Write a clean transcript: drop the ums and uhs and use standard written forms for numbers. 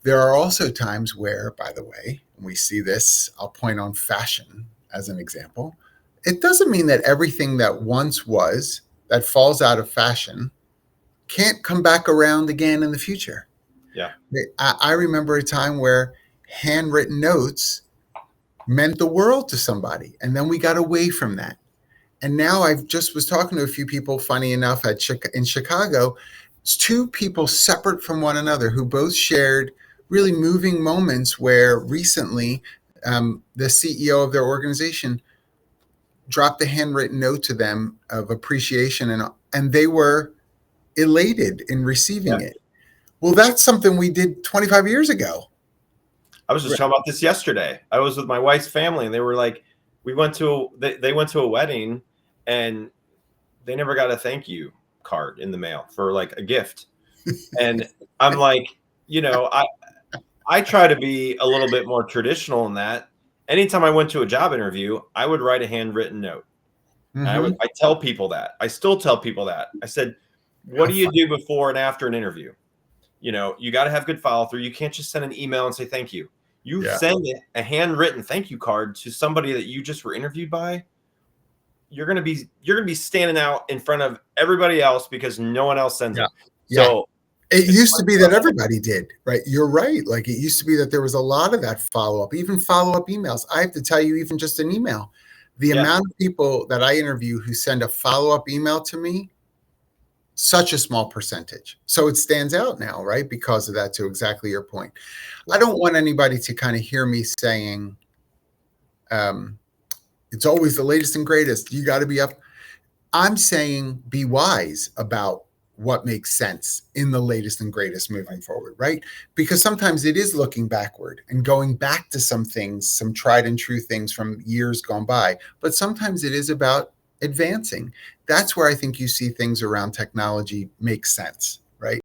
There are also times where, by the way, we see this, I'll point on fashion as an example. It doesn't mean that everything that once was that falls out of fashion can't come back around again in the future. Yeah. I remember a time where handwritten notes meant the world to somebody, and then we got away from that. And now I've just was talking to a few people, funny enough, in Chicago. It's two people separate from one another who both shared really moving moments where recently the CEO of their organization dropped a handwritten note to them of appreciation, and they were elated in receiving Yeah. it. Well, that's something we did 25 years ago. I was just talking about this yesterday. I was with my wife's family, and they were like, they went to a wedding, and they never got a thank you card in the mail for like a gift. And I'm like, I try to be a little bit more traditional in that. Anytime I went to a job interview, I would write a handwritten note. Mm-hmm. I tell people that. I still tell people that. I said, what do you do before and after an interview? You got to have good follow through. You can't just send an email and say thank you. You send a handwritten thank you card to somebody that you just were interviewed by. You're gonna be standing out in front of everybody else because no one else sends it. So it used to be that everybody did, right? You're right. Like it used to be that there was a lot of that follow-up, even follow-up emails. I have to tell you, even just an email, the amount of people that I interview who send a follow-up email to me, such a small percentage. So it stands out now, right? Because of that, to exactly your point. I don't want anybody to kind of hear me saying, it's always the latest and greatest. You got to be up. I'm saying be wise about what makes sense in the latest and greatest moving forward, right? Because sometimes it is looking backward and going back to some things, some tried and true things from years gone by. But sometimes it is about advancing. That's where I think you see things around technology make sense.